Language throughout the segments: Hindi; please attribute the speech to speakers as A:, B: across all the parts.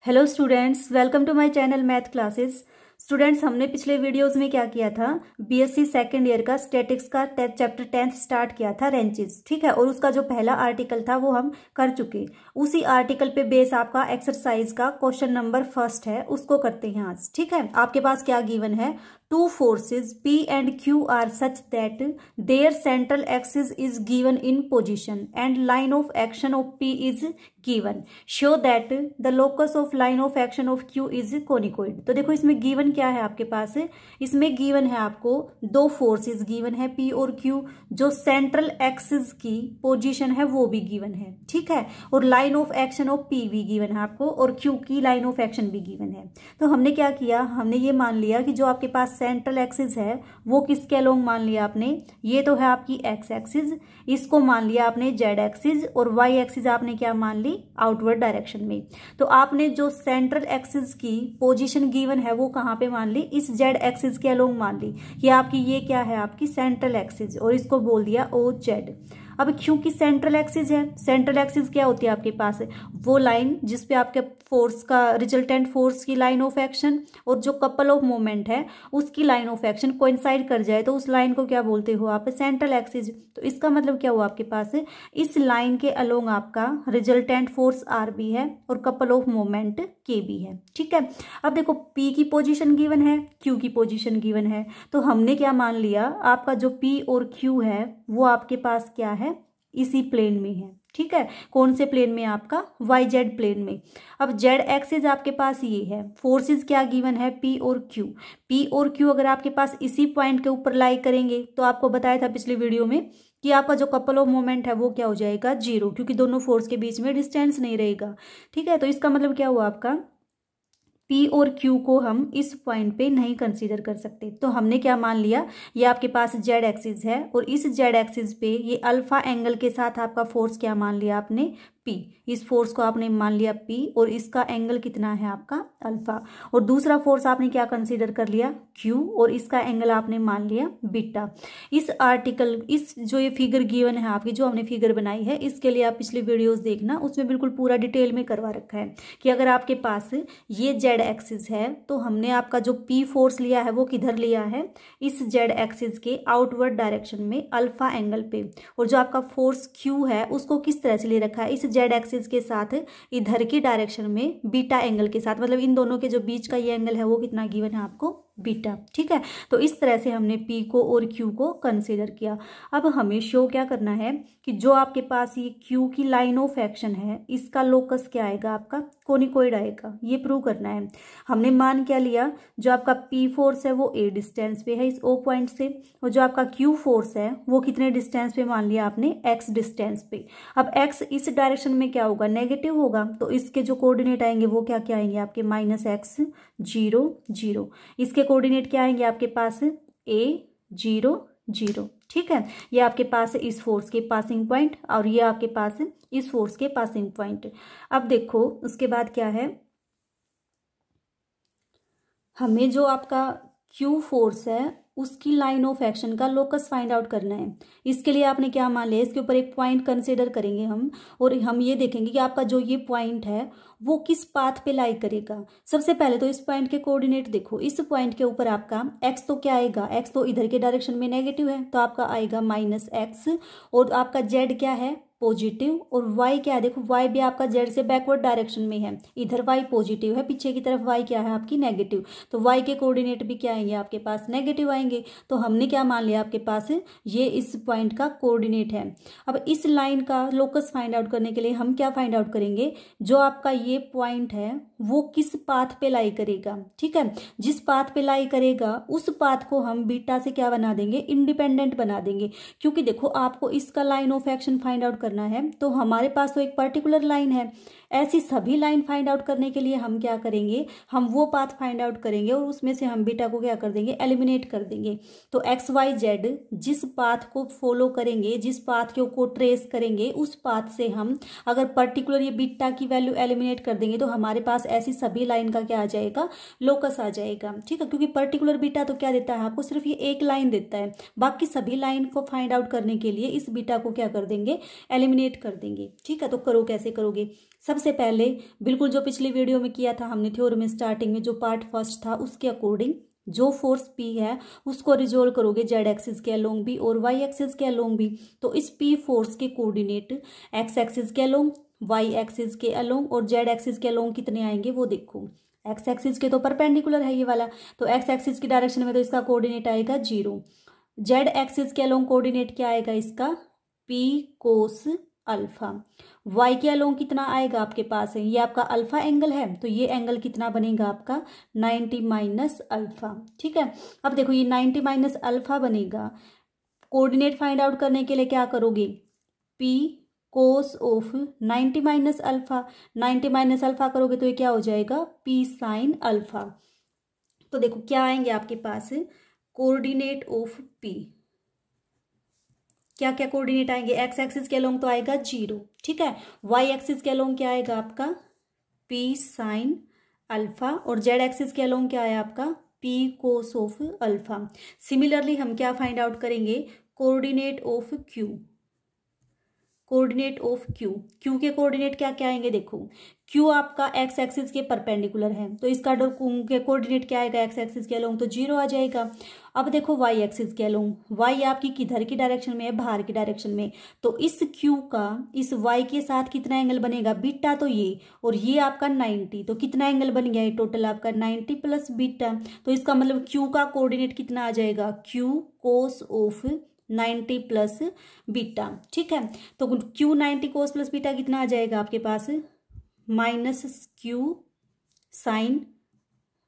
A: Hello students, welcome to my channel math classes. Students, हमने पिछले वीडियोस में क्या किया था, बीएससी सेकंड ईयर का स्टैटिक्स का चैप्टर 10th स्टार्ट किया था, रेंचेस। ठीक है, और उसका जो पहला आर्टिकल था वो हम कर चुके। उसी आर्टिकल पे बेस आपका एक्सरसाइज का क्वेश्चन नंबर फर्स्ट है, उसको करते हैं आज। ठीक है, आपके पास क्या गिवन है, two forces P and Q are such that their central axis is given in position and line of action of P is given. Show that the locus of line of action of Q is conicoid. तो देखो इसमें गिवन क्या है आपके पास, इसमें गिवन है आपको दो फोर्सेस गिवन है P और Q, जो सेंट्रल एक्सिस की पोजीशन है वो भी गिवन है। ठीक है, और line of action of P भी गिवन है आपको, और Q की लाइन ऑफ एक्शन भी गिवन है। तो हमने क्या किया, हमने ये मान लिया कि जो आपके पास सेंट्रल एक्सिस है वो किसके अलोंग मान लिया आपने, ये तो है आपकी एक्स एक्सिस, इसको मान लिया आपने जेड एक्सिस, और वाई एक्सिस आपने क्या मान ली, आउटवर्ड डायरेक्शन में। तो आपने जो सेंट्रल एक्सिस की पोजीशन गिवन है वो कहाँ पे मान ली, इस जेड एक्सिस के अलोंग मान ली कि आपकी ये क्या है, आपकी सेंट्रल एक्सिस, और इसको बोल दिया ओ जेड। अब क्योंकि सेंट्रल एक्सिस है, सेंट्रल एक्सिस क्या होती है आपके पास, वो लाइन जिसपे आपके फोर्स का रिजल्टेंट फोर्स की लाइन ऑफ एक्शन और जो कपल ऑफ मोमेंट है उसकी लाइन ऑफ एक्शन कोइंसाइड कर जाए तो उस लाइन को क्या बोलते हो आप, सेंट्रल एक्सिस। तो इसका मतलब क्या हुआ आपके पास, इस लाइन के अलोंग आपका रिजल्टेंट फोर्स आर भी है और कपल ऑफ मोमेंट के भी है। ठीक है, अब देखो पी की पोजीशन गिवन है, क्यू की पोजीशन गिवन है, तो हमने क्या मान लिया, आपका जो पी और क्यू है वो आपके पास क्या है, इसी प्लेन में है। ठीक है, कौन से प्लेन में, आपका वाई जेड प्लेन में। अब जेड एक्सिस आपके पास ये है, फोर्सेस क्या गिवन है, पी और क्यू। पी और क्यू अगर आपके पास इसी पॉइंट के ऊपर लाई करेंगे तो आपको बताया था पिछली वीडियो में कि आपका जो कपल ऑफ मोमेंट है वो क्या हो जाएगा, जीरो, क्योंकि दोनों फोर्स के बीच में डिस्टेंस नहीं रहेगा। ठीक है, तो इसका मतलब क्या हुआ, आपका P और Q को हम इस पॉइंट पे नहीं कंसीडर कर सकते। तो हमने क्या मान लिया, ये आपके पास जेड एक्सिस है और इस जेड एक्सिस पे ये अल्फा एंगल के साथ आपका फोर्स क्या मान लिया आपने, P। इस फोर्स को आपने मान लिया P और इसका एंगल कितना है आपका, अल्फा। और दूसरा फोर्स आपने क्या कंसीडर कर लिया, Q, और इसका एंगल आपने मान लिया बीटा। इस आर्टिकल, इस जो ये फिगर गिवन है आपकी, जो हमने फिगर बनाई है, इसके लिए आप पिछले वीडियोस देखना, उसमें बिल्कुल पूरा डिटेल में करवा रखा है कि अगर आपके पास ये जेड एक्सिस है तो हमने आपका जो P फोर्स लिया है वो किधर लिया है, इस जेड एक्सिस के आउटवर्ड डायरेक्शन में अल्फा एंगल पे, और जो आपका फोर्स Q है उसको किस तरह से ले रखा है, इस जेड एक्सिस के साथ इधर की डायरेक्शन में बीटा एंगल के साथ, मतलब इन दोनों के जो बीच का ये एंगल है वो कितना गिवन है आपको, बीटा। ठीक है, तो इस तरह से हमने P को और Q को कंसीडर किया। अब हमें शो क्या करना है कि जो आपके पास ये Q की लाइन ऑफ एक्शन है इसका लोकस क्या आएगा, आपका कोनिकोइड आएगा, ये प्रूव करना है। हमने मान क्या लिया, जो आपका P फोर्स है वो A डिस्टेंस पे है इस O पॉइंट से, और जो आपका Q फोर्स है वो कितने डिस्टेंस पे मान लिया आपने, X डिस्टेंस पे। अब X इस डायरेक्शन में क्या होगा, नेगेटिव होगा, तो इसके जो कोऑर्डिनेट आएंगे वो क्या क्या आएंगे आपके, -x 0 0। इसके कोऑर्डिनेट क्या आएंगे आपके पास, A 0 0। ठीक है, ये आपके पास है इस फोर्स के पासिंग पॉइंट और ये आपके पास है इस फोर्स के पासिंग पॉइंट। अब देखो उसके बाद क्या है, हमें जो आपका Q फोर्स है उसकी लाइन ऑफ एक्शन का लोकस फाइंड आउट करना है। इसके लिए आपने क्या मान लिया, इसके ऊपर एक पॉइंट कंसीडर करेंगे हम, और हम ये देखेंगे कि आपका जो ये पॉइंट है वो किस पाथ पे लाई करेगा। सबसे पहले तो इस पॉइंट के कोऑर्डिनेट देखो, इस पॉइंट के ऊपर आपका x तो क्या आएगा, x तो इधर के डायरेक्शन में नेगेटिव है तो आपका आएगा -x, और आपका z क्या है, पॉजिटिव, और y क्या है, देखो y भी आपका z से बैकवर्ड डायरेक्शन में है, इधर y पॉजिटिव है, पीछे की तरफ y क्या है आपकी, नेगेटिव, तो y के कोऑर्डिनेट भी क्या आएंगे आपके पास, नेगेटिव आएंगे। तो हमने क्या मान लिया, आपके पास ये इस पॉइंट का कोऑर्डिनेट है। अब इस लाइन का लोकस फाइंड आउट करने के लिए हम क्या फाइंड आउट करेंगे, जो आपका ये पॉइंट है वो किस पाथ पे लाई करेगा। ठीक है, जिस पाथ पे लाई करेगा उस पाथ को हम बीटा से क्या बना देंगे, इंडिपेंडेंट बना देंगे, क्योंकि देखो आपको इसका line of action find out करना है तो हमारे पास तो एक पर्टिकुलर लाइन है, ऐसी सभी लाइन फाइंड आउट करने के लिए हम क्या करेंगे, हम वो पाथ फाइंड आउट करेंगे और उसमें से हम बीटा को क्या कर देंगे, एलिमिनेट कर देंगे। तो XYZ जिस पाथ को फॉलो करेंगे, जिस पाथ को ट्रेस करेंगे, उस पाथ से हम अगर पर्टिकुलर ये बीटा की वैल्यू एलिमिनेट कर देंगे तो हमारे पास ऐसी सभी लाइन का क्या आ जाएगा, लोकस आ जाएगा। ठीक है, क्योंकि पर्टिकुलर बीटा तो क्या देता है आपको, सिर्फ ये एक लाइन देता है, बाकी सभी लाइन को फाइंड आउट करने के लिए इस बीटा को क्या कर देंगे, एलिमिनेट कर देंगे। ठीक है, तो करो, कैसे करोगे, सबसे पहले बिल्कुल जो पिछली वीडियो में किया था हमने थ्योरम में स्टार्टिंग में जो पार्ट फर्स्ट था उसके अकॉर्डिंग जो फोर्स P है उसको रिजोल्व करोगे जेड एक्सिस के अलोंग भी और वाई एक्सिस के अलोंग भी। तो इस P फोर्स के कोऑर्डिनेट एक्स एक्सिस के अलोंग, वाई एक्सिस के अलोंग और जेड एक्सिस के अलोंग कितने आएंगे वो देखो। एक्स एक्सिस के तो परपेंडिकुलर है ये वाला, तो एक्स एक्सिस की डायरेक्शन में तो इसका कोऑर्डिनेट आएगा 0। जेड एक्सिस के अलोंग कोऑर्डिनेट क्या आएगा इसका P कोस अल्फा। वाई के अलोंग कितना आएगा आपके पास है, ये आपका अल्फा एंगल है तो ये एंगल कितना बनेगा आपका 90 माइनस अल्फा। ठीक है, अब देखो ये 90 माइनस अल्फा बनेगा। कोऑर्डिनेट फाइंड आउट करने के लिए क्या करोगे, P cos of 90 minus alpha, 90 minus alpha करोगे तो ये क्या हो जाएगा P साइन अल्फा। तो देखो क्या आएंगे आपके पास कोऑर्डिनेट ऑफ P, क्या क्या कोऑर्डिनेट आएंगे, एक्स एक्सिस के अलोंग तो आएगा 0। ठीक है, वाई एक्सिस के अलोंग क्या आएगा आपका P साइन अल्फा और जेड एक्सिस के अलोंग क्या आया आपका P cos of alpha. Similarly हम क्या फाइंड आउट करेंगे, coordinate of Q, coordinate of Q के कोऑर्डिनेट क्या क्या आएंगे देखो, Q आपका एक्स एक्सिस के परपेंडिकुलर है तो इसका कोऑर्डिनेट क्या आएगा एक्स एक्सिस के अलोंग तो 0 आ जाएगा। अब देखो वाई एक्सिस के अलोंग, वाई आपकी किधर की डायरेक्शन में है, बाहर की डायरेक्शन में, तो इस Q का इस वाई के साथ कितना एंगल बनेगा बीटा, तो ये और ये आपका 90, तो कितना एंगल बन गया ये टोटल आपका 90 प्लस बीटा। तो इसका मतलब Q का कोऑर्डिनेट कितना आ जाएगा Q cos of 90 plus beta. ठीक है, तो Q 90 कोस प्लस बीटा कितना आ जाएगा आपके पास माइनस Q साइन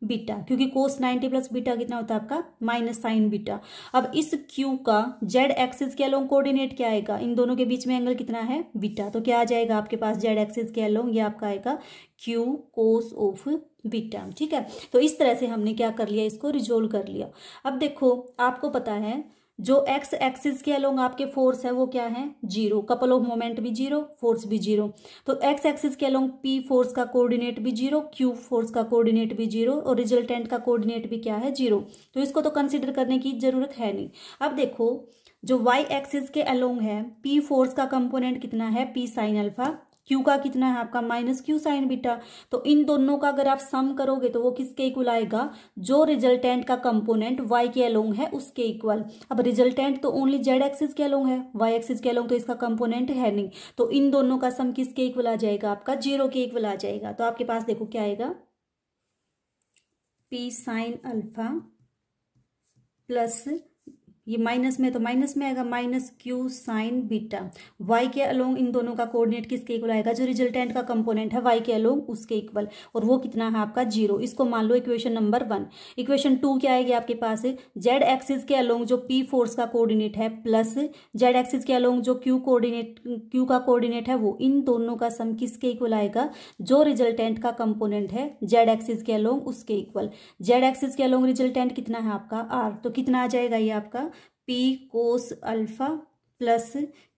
A: बीटा, क्योंकि कोस 90 प्लस बीटा कितना होता है आपका माइनस साइन बीटा। अब इस Q का जेड एक्सिस के अलोंग कोऑर्डिनेट क्या आएगा, इन दोनों के बीच में एंगल कितना है बीटा, तो क्या आ जाएगा आपके पास जेड एक्सिस के अलोंग ये आपका आएगा Q कोस ऑफ बीटा। ठीक है, तो इस तरह से हमने क्या कर लिया, इसको रिजोल्व कर लिया। अब देखो आपको पता है जो एक्स एक्सिस के अलोंग आपके फोर्स है वो क्या है 0, कपल ऑफ मोमेंट भी 0, फोर्स भी 0। तो एक्स एक्सिस के अलोंग P फोर्स का कोऑर्डिनेट भी 0, Q फोर्स का कोऑर्डिनेट भी 0 और रिजल्टेंट का कोऑर्डिनेट भी क्या है 0। तो इसको तो कंसीडर करने की जरूरत है नहीं। अब देखो जो वाई एक्सिस के अलोंग है P फोर्स का कंपोनेंट कितना है P साइन अल्फा, Q का कितना है आपका माइनस Q साइन बीटा। तो इन दोनों का अगर आप सम करोगे तो वो किसके इक्वल आएगा, जो रिजल्टेंट का कंपोनेंट y के अलोंग है उसके इक्वल। अब रिजल्टेंट तो ओनली जेड एक्सिस के अलोंग है, y एक्सिस के अलोंग तो इसका कंपोनेंट है नहीं, तो इन दोनों का सम किसके इक्वल आ जाएगा आपका 0 के इक्वल आ जाएगा। तो आपके पास देखो क्या आएगा P साइन अल्फा प्लस ये माइनस में तो माइनस में आएगा minus Q sine beta. y के अलोंग इन दोनों का कोऑर्डिनेट किसके इक्वल आएगा, जो रिजल्टेंट का कंपोनेंट है y के अलोंग उसके इक्वल, और वो कितना है आपका 0। इसको मान लो इक्वेशन नंबर 1। इक्वेशन 2 क्या आएगी आपके पास, जेड एक्सिस के अलोंग जो P फोर्स का कोऑर्डिनेट है प्लस जेड एक्सिस के अलोंग जो Q का कोऑर्डिनेट है वो, इन दोनों का सम किसके इक्वल आएगा, जो रिजल्टेंट का कंपोनेंट है जेड एक्सिस के अलोंग उसके इक्वल। जेड एक्सिस के अलोंग रिजल्टेंट कितना है आपका r, तो कितना आ जाएगा ये आपका P cos alpha plus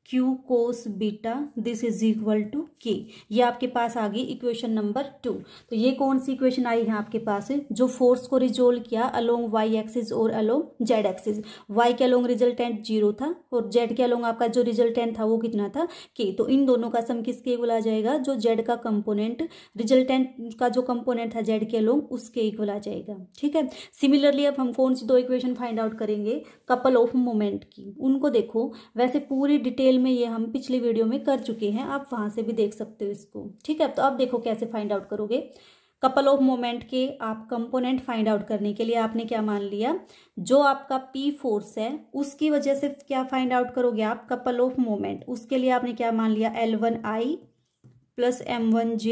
A: Q cos beta, this is equal to K। ये आपके पास आ गई इक्वेशन नंबर 2। तो ये कौन सी इक्वेशन आई है आपके पास, जो फोर्स को रिजोल्व किया अलोंग y एक्सिस और अलोंग z एक्सिस। y के अलोंग रिजल्टेंट 0 था और z के अलोंग आपका जो रिजल्टेंट था वो कितना था K। तो इन दोनों का सम किसके इक्वल आ जाएगा, जो z का कंपोनेंट रिजल्टेंट का जो कंपोनेंट था z के अलोंग उसके इक्वल आ जाएगा। ठीक है, सिमिलरली अब हम कौन सी दो इक्वेशन फाइंड आउट करेंगे, कपल ऑफ मोमेंट की। उनको देखो वैसे पूरी डिटेल में ये हम पिछले वीडियो में कर चुके हैं, आप वहां से भी देख सकते हो इसको। ठीक है, तो अब देखो कैसे फाइंड आउट करोगे कपल ऑफ मोमेंट के। आप कंपोनेंट फाइंड आउट करने के लिए आपने क्या मान लिया, जो आपका P फोर्स है उसकी वजह से क्या फाइंड आउट करोगे आप कपल ऑफ मोमेंट, उसके लिए आपने क्या मान लिया L1I plus M1J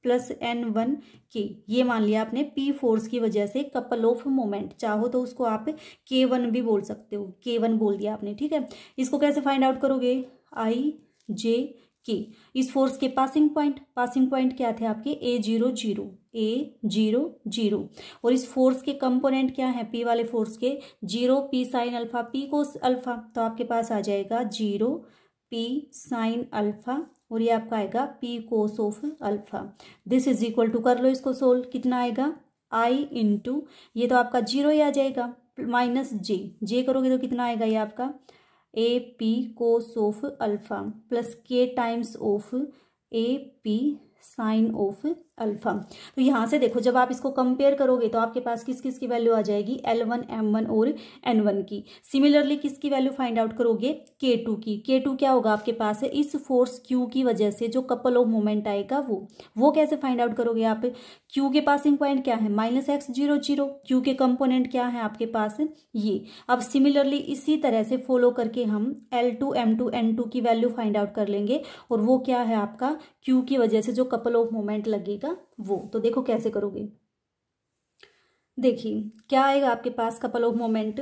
A: plus N1K, ये मान लिया आपने P फोर्स की वजह से कपल ऑफ मोमेंट। चाहो तो उसको आप K1 भी बोल सकते हो, K1 बोल दिया आपने। ठीक है, इसको कैसे फाइंड आउट करोगे IJK, इस फोर्स के पासिंग पॉइंट क्या थे आपके A00 और इस फोर्स के कंपोनेंट क्या है P वाले फोर्स के 0 P sine alpha P cos alpha, तो आपके पास आ जाएगा 0 P साइन अल्फा और ये आपका आएगा P cos of alpha. This is equal to, कर लो इसको सोल्व, कितना आएगा I इंटू ये तो आपका 0 ही आ जाएगा माइनस J करोगे तो कितना आएगा ये आपका AP cos of alpha plus K times of AP sine of alpha. तो यहाँ से देखो जब आप इसको कंपेयर करोगे तो आपके पास किस किस की वैल्यू आ जाएगी, L1 M1 और N1 की। सिमिलरली किसकी वैल्यू फाइंड आउट करोगे, K2 की। K2 क्या होगा आपके पास है, इस फोर्स Q की वजह से जो कपल ऑफ मोमेंट आएगा वो कैसे फाइंड आउट करोगे आप, Q के पासिंग पॉइंट क्या है -x0 0, Q के कंपोनेंट क्या है आपके पास ये। अब सिमिलरली इसी तरह से फॉलो करके हम L2 M2 N2 की वैल्यू फाइंड आउट कर लेंगे, और वो क्या है आपका Q की वजह से जो कपल ऑफ मोमेंट लगेगा वो। तो देखो कैसे करोगे, देखिए क्या आएगा आपके पास couple of moment.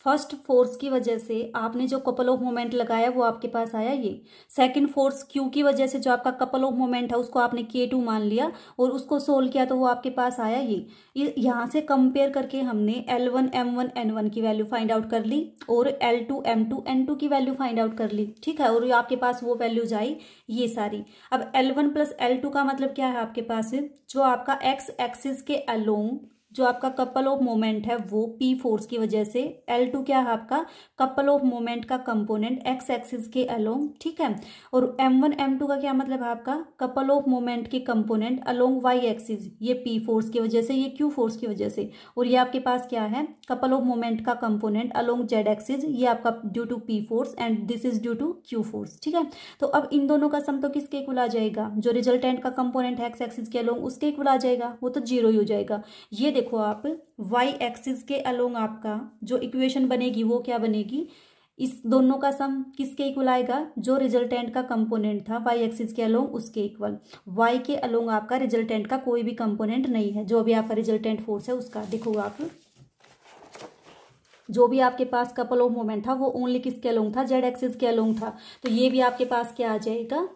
A: First force की वजह से आपने जो कपल ऑफ मोमेंट लगाया वो आपके पास आया ये। सेकंड फोर्स Q की वजह से जो आपका कपल ऑफ मोमेंट है उसको आपने K2 मान लिया और उसको सोल्व किया तो वो आपके पास आया ये। यहाँ से कंपेयर करके हमने L1 M1 N1 की वैल्यू फाइंड आउट कर ली और L2 M2 N2 की वैल्यू फाइंड आउट कर ली, ठीक है। और आपके पास वो वैल्यूज आई ये सारी। अब L1 प्लस L2 का मतलब क्या है आपके पास, जो आपका एक्स एक्सिस के अलोंग जो आपका कपल ऑफ मोमेंट है वो P फोर्स की वजह से, L2 क्या है आपका कपल ऑफ मोमेंट का कंपोनेंट एक्स एक्सिस के अलोंग, ठीक है। और M1 M2 का क्या मतलब है आपका कपल ऑफ मोमेंट के कंपोनेंट अलोंग Y एक्सिस, ये P फोर्स की वजह से, ये Q फोर्स की वजह से। और ये आपके पास क्या है कपल ऑफ मोमेंट का कंपोनेंट अलोंग Z एक्सिस, ये आपका due to P force and this is due to Q force, ठीक है। तो अब इन दोनों का सम तो किसके इक्वल आ जाएगा, जो रिजल्टेंट का कंपोनेंट है एक्स एक्सिस के अलोंग उसके इक्वल आ जाएगा, वो तो 0 ही हो जाएगा। ये देखो आप y एक्सिस के अलोंग आपका जो इक्वेशन बनेगी वो क्या बनेगी, इस दोनों का सम किसके इक्वल आएगा, जो रिजल्टेंट का कंपोनेंट था y एक्सिस के अलोंग उसके इक्वल। y के अलोंग आपका रिजल्टेंट का कोई भी कंपोनेंट नहीं है, जो भी आपका रिजल्टेंट फोर्स है उसका। देखो आप जो भी आपके पास कपल ऑफ मोमेंट था वो ओनली किसके अलोंग था, z एक्सिस के अलोंग था। तो ये भी आपके पास क्या आ जाएगा,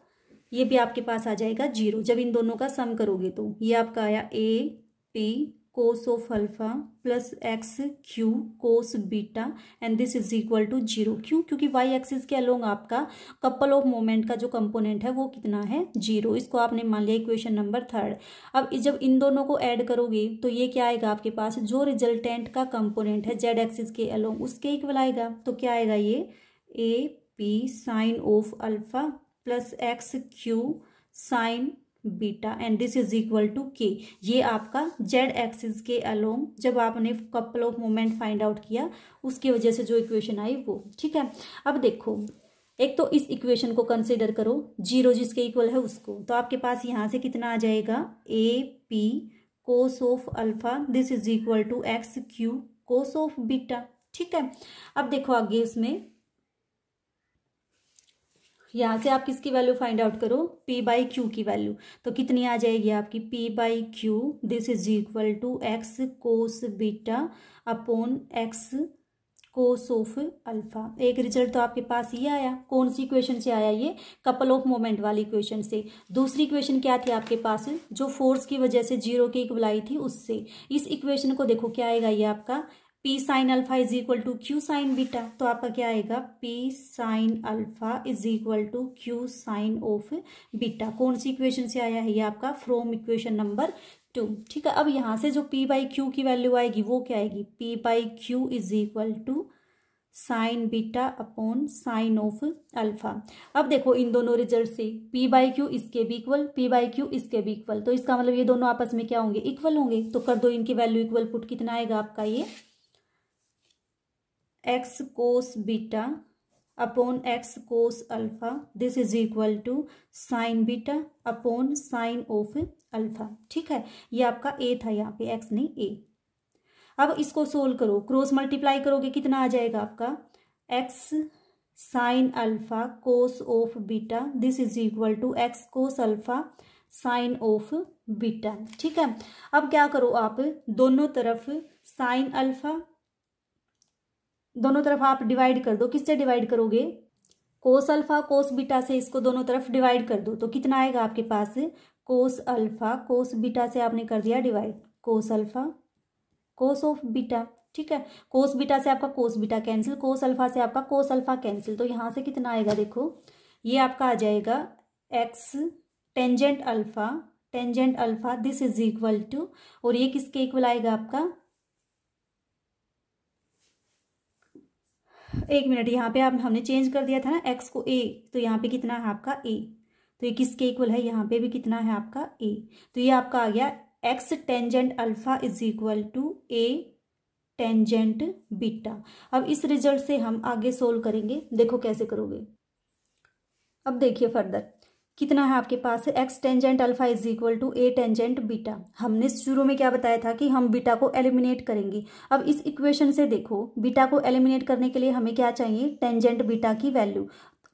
A: ये भी आपके पास आ जाएगा 0 जब इन दोनों का सम करोगे। तो ये आपका आया AP cos of alpha plus x q cos beta and this is equal to 0। क्यों, क्योंकि y एक्सिस के अलोंग आपका कपल ऑफ मोमेंट का जो कंपोनेंट है वो कितना है 0। इसको आपने मान लिया इक्वेशन नंबर 3। अब जब इन दोनों को ऐड करोगे तो ये क्या आएगा आपके पास, जो रिजल्टेंट का कंपोनेंट है z एक्सिस के अलोंग उसके इक्वल आएगा। तो क्या आएगा ये AP sine of alpha plus x q sine beta and this is equal to K। ये आपका z एक्सिस के अलोंग जब आपने couple of moment find out किया उसकी वजह से जो इक्वेशन आई वो, ठीक है। अब देखो एक तो इस इक्वेशन को कंसिडर करो 0 जिसके इक्वल है उसको, तो आपके पास यहाँ से कितना आ जाएगा AP cos of alpha this is equal to x q cos of beta, ठीक है। अब देखो आगे इसमें यहाँ से आप किसकी वैल्यू फाइंड आउट करो, P बाई क्यू की वैल्यू। तो कितनी आ जाएगी आपकी P by q this is equal to x cos beta upon x cos of alpha. एक रिजल्ट तो आपके पास ये आया, कौन सी इक्वेशन से आया, ये कपल ऑफ मोमेंट वाली इक्वेशन से। दूसरी इक्वेशन क्या थी आपके पास, जो फोर्स की वजह से 0 की इक्वल आई थी उससे। इस इक्वेशन को देखो क्या आएगा, ये आपका P sine alpha is equal to Q sine beta. तो आपका क्या आएगा P sine alpha is equal to Q sine of beta. कौन सी इक्वेशन से आया है ये आपका, फ्रॉम इक्वेशन नंबर 2, ठीक है। अब यहाँ से जो P बाई क्यू की वैल्यू आएगी वो क्या आएगी, P by q is equal to sine beta upon sine of alpha. अब देखो इन दोनों रिजल्ट से P बाई क्यू इसके भी इक्वल, P बाई क्यू इसके भी इक्वल, तो इसका मतलब ये दोनों आपस में क्या होंगे, इक्वल होंगे। तो कर दो इनकी वैल्यू इक्वल पुट, कितना आएगा आपका ये x cos beta upon x cos alpha this is equal to sine beta upon sine of alpha, ठीक है। ये आपका A था, यहाँ पे x नहीं A। अब इसको सोल्व करो, क्रॉस मल्टीप्लाई करोगे कितना आ जाएगा आपका x sine alpha cos of beta this is equal to x cos alpha sine of beta, ठीक है। अब क्या करो आप, दोनों तरफ साइन अल्फा दोनों तरफ आप डिवाइड कर दो। किससे डिवाइड करोगे, कोस अल्फा कोस बीटा से इसको दोनों तरफ डिवाइड कर दो। तो कितना आएगा आपके पास, कोस अल्फा कोस बीटा से आपने कर दिया divide, cos alpha cos of beta, ठीक है। कोस बीटा से आपका cos beta cancel, cos alpha से आपका कोस अल्फा कैंसिल। तो यहाँ से कितना आएगा, देखो ये आपका आ जाएगा x tangent alpha this is equal to, और ये किसके इक्वल आएगा आपका, एक मिनट यहाँ पे आप हमने चेंज कर दिया था ना एक्स को A, तो यहाँ पे कितना है आपका A, तो तो ये किसके इक्वल है, यहाँ पे भी कितना है आपका ए। तो ये आपका आ गया x tangent alpha is equal to A tangent beta. अब इस रिजल्ट से हम आगे सोल्व करेंगे, देखो कैसे करोगे। अब देखिए फर्दर कितना है आपके पास, X tangent alpha is equal to A tangent beta. हमने शुरू में क्या बताया था कि हम बीटा को एलिमिनेट करेंगे। अब इस इक्वेशन से देखो बीटा को एलिमिनेट करने के लिए हमें क्या चाहिए, टेंजेंट बीटा की वैल्यू।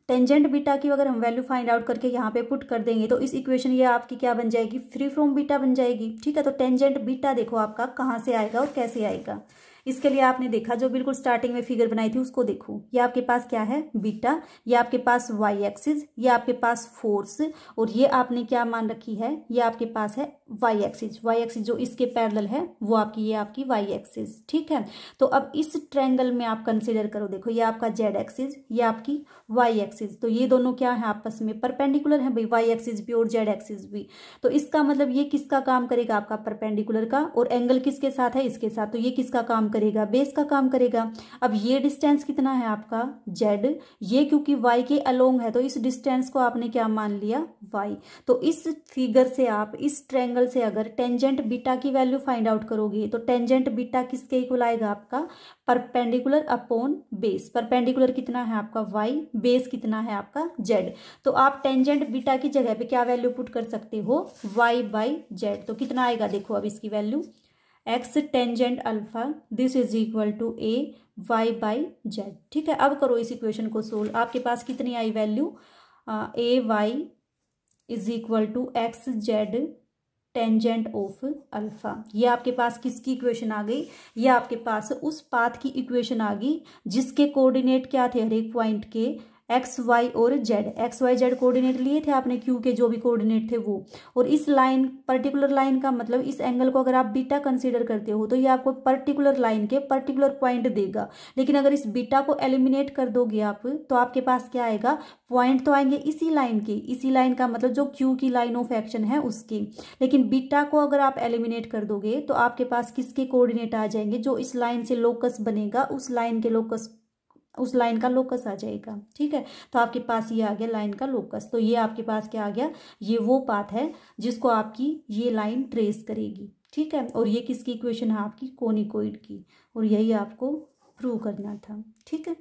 A: टेंजेंट बीटा की अगर हम वैल्यू फाइंड आउट करके यहाँ पे पुट कर देंगे तो इस इक्वेशन ये आपकी क्या बन जाएगी, फ्री फ्रॉम बीटा बन जाएगी। ठीक है, तो टेंजेंट बीटा देखो आपका कहाँ से आएगा और कैसे आएगा। इसके लिए आपने देखा जो बिल्कुल स्टार्टिंग में फिगर बनाई थी उसको देखो। ये आपके पास क्या है, बीटा, ये आपके पास वाई एक्सिस, ये आपके पास फोर्स, और ये आपने क्या मान रखी है, ये आपके पास है वाई एक्सिस। वाई एक्सिस जो इसके पैरेलल है वो आपकी, ये आपकी वाई एक्सिस। ठीक है, तो अब इस ट्रायंगल में आप कंसिडर करो, देखो ये आपका जेड एक्सिस, ये आपकी वाई एक्सिस, तो ये दोनों क्या है आपस में परपेंडिकुलर है भाई, वाई एक्सिस भी और जेड एक्सिस भी। तो इसका मतलब ये किसका काम करेगा, आपका परपेंडिकुलर का, और एंगल किसके साथ है, इसके साथ, तो ये किसका काम करेगा, बेस का काम करेगा। अब ये डिस्टेंस कितना है आपका जेड, ये क्योंकि वाई के अलोंग है तो इस डिस्टेंस को आपने क्या मान लिया, वाई। तो इस फिगर से आप इस ट्रायंगल से अगर टेंजेंट बीटा की वैल्यू फाइंड आउट करोगे तो टेंजेंट बीटा किसके इक्वल आएगा आपका, परपेंडिकुलर अपॉन बेस। परपेंडिकुलर कितना है आपका वाई, बेस कितना है आपका जेड। तो आप टेंजेंट बीटा की जगह पे क्या वैल्यू पुट कर सकते हो, वाई बाई जेड। तो कितना आएगा देखो अब इसकी value, x tangent alpha this is equal to a y by z. ठीक है, अब करो इस इक्वेशन को सोल्व। आपके पास कितनी आई value, A Y is equal to X Z tangent of alpha. ये आपके पास किसकी इक्वेशन आ गई, ये आपके पास उस पाथ की इक्वेशन आ गई जिसके कोऑर्डिनेट क्या थे हर एक पॉइंट के, एक्स वाई और z. X y z coordinate लिए थे आपने, क्यू के जो भी कोऑर्डिनेट थे वो। और इस लाइन, पर्टिकुलर लाइन का मतलब इस एंगल को अगर आप बीटा कंसीडर करते हो तो ये आपको पर्टिकुलर लाइन के पर्टिकुलर पॉइंट देगा। लेकिन अगर इस बीटा को एलिमिनेट कर दोगे आप तो आपके पास क्या आएगा, पॉइंट तो आएंगे इसी लाइन के, इसी लाइन का मतलब जो क्यू की लाइन ऑफ एक्शन है उसकी। लेकिन बीटा को अगर आप एलिमिनेट कर दोगे तो आपके पास किसके कोऑर्डिनेट आ जाएंगे, जो इस लाइन से लोकस बनेगा उस लाइन के लोकस, उस लाइन का लोकस आ जाएगा। ठीक है, तो आपके पास ये आ गया लाइन का लोकस। तो ये आपके पास क्या आ गया, ये वो पाथ है जिसको आपकी ये लाइन ट्रेस करेगी। ठीक है, और ये किसकी इक्वेशन है आपकी, कोनिकोइड की, और यही आपको प्रूव करना था। ठीक है।